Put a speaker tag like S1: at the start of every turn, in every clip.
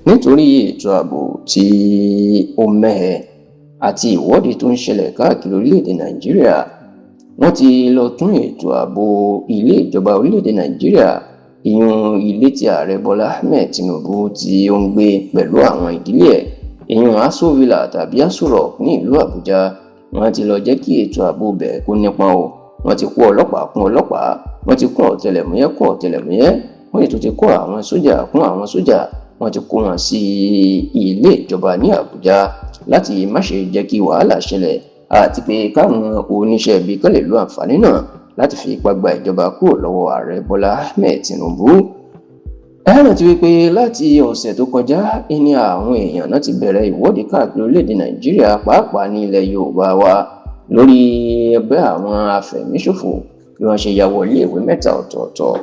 S1: nítorí ètò ààbò tí ó mẹ́hẹ àti ìwọ́de tó ń ṣẹlẹ̀ káàkiri orílẹ̀-èdè Nàìjíríà. Wọ́n ti lọ tún ètò ààbò ilé ìjọba orílẹ̀-èdè Nàìjíríà, ìyún ilé tí ààrẹ Bọ́lá Ahmed Tinubu tí ó ń gbé pẹ̀lú àwọn ìdílé ẹ̀, ìyún Aso Villa tàbí Aso Rock ní ìlú Àbújá. Wọ́n ti lọ jẹ́ kí ètò ààbò bẹ̀ kó nípọn o. Wọ́n ti kó ọlọ́pàá kún ọlọ́pàá, wọ́n ti kó ọ̀tẹlẹ̀múyẹ́ kún ọ̀tẹlẹ̀múyẹ́, wọ́n ètò ti kó àwọn sójà kún àwọn sójà. Wọ́n ti kó wọn sí ilé ìjọba ní Àbújá láti má ṣe jẹ́ kí wàhálà ṣẹlẹ̀ àti pé káwọn oníṣẹ́ ibi kan lè lo àǹfààní náà láti fi ipá gba ìjọba kúrò lọ́wọ́ ààrẹ Bọ́lá Ahmed Tinubu. Ẹ rántí wípé láti ọ̀sẹ̀ tó kọjá ní àwọn èèyàn náà ti bẹ̀rẹ̀ ìwọ́de káàkiri orílẹ̀-èdè Nàìjíríà, pàápàá ní ilẹ̀ Yorùbá wa, lórí ẹgbẹ́ àwọn afẹ̀míṣòfò bí wọ́n ṣe ya wọ iléèwé mẹ́ta ọ̀tọ̀ọ̀tọ̀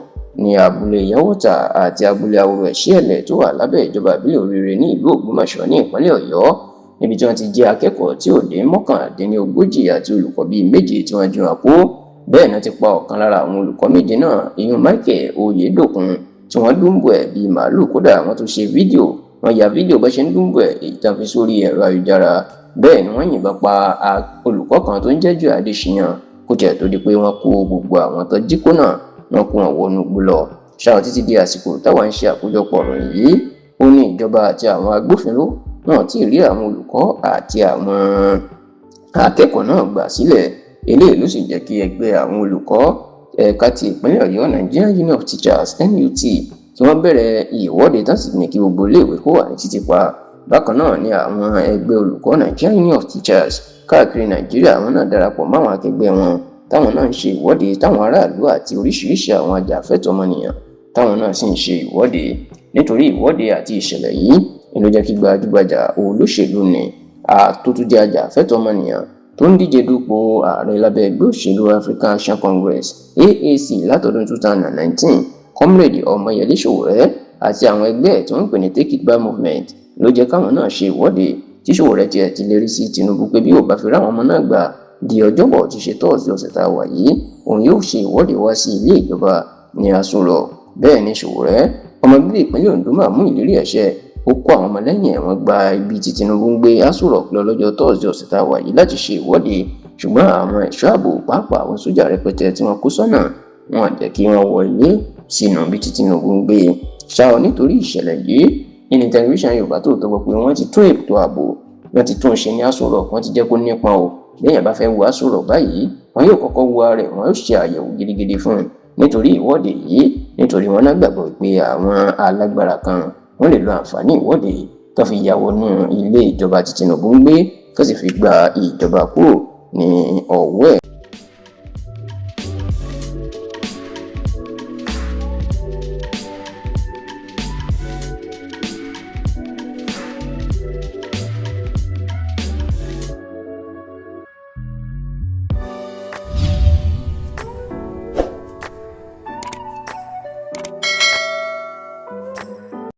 S1: ní abúlé Yawota àti abúlé Aworo Ẹ̀ṣẹ́ẹ̀lẹ̀ tó wà lábẹ́ ìjọba ìbílẹ̀ Oríire ní ìlú Ògbómọ̀ṣọ́ ní ìpínlẹ̀ Ọ̀yọ́, níbi tí wọ́n ti jẹ́ akẹ́kọ̀ọ́ tí ò dé 39 àti olùkọ́ bíi 7 tí wọ́n jí wọn kó. Bẹ́ẹ̀ náà ti pa ọ̀kan lára àwọn olùkọ́ 7 náà, ìyún Michael Oyedokun, tí wọ́n dùnbù ẹ̀ bíi màálù. Kódà wọ́n tún ṣe fídíò, wọ́n ya fídíò bó ṣe ń dùnbù ẹ̀, èyí tán fi sórí ẹ̀rọ ayélujára. Bẹ́ẹ̀ ni wọ́n yìnbọn pa olùkọ́ kan tó ń jẹ́ Joy Adéṣíyàn kó tiẹ̀ tó di pé wọ́n kó gbogbo àwọn tó jí kó náà, wọ́n kó wọn wọnú igbó lọ. Ṣáà títí di àsìkò táwa ń ṣe àkójọpọ̀ ọ̀rọ̀ yìí, ó ní ìjọba àti àwọn agbófinró náà tí rí àwọn olùkọ́ àti àwọn akẹ́kọ̀ọ́ náà gbà sílẹ̀. Eléyìí ló sì jẹ́ kí ẹgbẹ́ àwọn olùkọ́ ẹ̀ka ti ìpínlẹ̀ Ọ̀yọ́ Nigerian Union of Teachers NUT kí wọ́n bẹ̀rẹ̀ ìwọ́de tán sì ní kí gbogbo iléèwé kó wà ní títì pa. Bákan náà ni àwọn ẹgbẹ́ olùkọ́ Nigerian Union of Teachers káàkiri Nàìjíríà, àwọn náà darapọ̀ máwọn akẹgbẹ́ wọn táwọn náà ń ṣe ìwọ́de, táwọn aráàlú àti oríṣiríṣi àwọn ajàfẹ́tọ̀ọ́ ọmọnìyàn táwọn náà sì ń ṣe ìwọ́de. Nítorí ìwọ́de àti ìṣẹ̀lẹ̀ yìí ló jẹ́ kí gbajúgbajà olóṣèlú ni tó tún jẹ́ ajàfẹ́tọ̀ọ́ ọmọnìyàn tó ń díje dupò ààrẹ lábẹ́ ẹgbẹ́ òṣèlú African Action Congress AAC látọdún 2019, Comrade Ọmọyẹlé Sowore àti àwọn ẹgbẹ́ tí wọ́n ń pè ní Take It Back Movement ló jẹ́ káwọn náà ṣe ìwọ́de tí Sowore tiẹ̀ ti lérí sí Tinubu pé bí ò bá fi ráwọn ọmọ náà gbà di ọjọ́bọ̀ tí ṣe tọ́ọ̀sì ọ̀sẹ̀ tá a wà yìí, òun yóò ṣe ìwọ́de wá sí ilé ìjọba ní Aso Rock. Bẹ́ẹ̀ ni Sowore, ọmọ bíbí ìpínlẹ̀ Ondo, máa mú ìlérí ẹ̀ṣẹ̀. Ó kó àwọn ọmọlẹ́yìn ẹ̀ wọ́n gba ibi tí Tinubu ń gbé Aso Rock lọ lọ́jọ́ tọ́ọ̀sì ọ̀sẹ̀ tá a wà yìí láti ṣe ìwọ́de, ṣùgbọ́n àwọn ẹ̀ṣọ́ ààbò pàápàá àwọn sójà rẹpẹtẹ tí wọ́n kó sọ́nà wọn jẹ́ kí wọ́n wọlé sínú ibi tí Tinubu ń gbé. Ṣáà nítorí ìṣẹ̀lẹ̀ yìí ní tẹlifíṣàn Yorùbá Tòótọ́ gbọ́ pé wọ́n ti tún ètò ààbò, wọ́n ti tún ṣe ní Aso Rock, wọ́n ti jẹ́ kó nípọn o. Bẹ́ẹ̀ bá fẹ́ wo Aso Rock báyìí, wọn yóò kọ́kọ́ wo ara rẹ̀, wọn yóò ṣe àyẹ̀wò gidigidi fún un nítorí ìwọ́de yìí, nítorí wọn náà gbàgbọ́ pé àwọn alágbára kan wọ́n lè lo àǹfààní ìwọ́de tó fi ya wọnú ilé ìjọba tí Tinubu ń gbé, tó sì fi gba ìjọba kúrò ní ọwọ́ ẹ̀.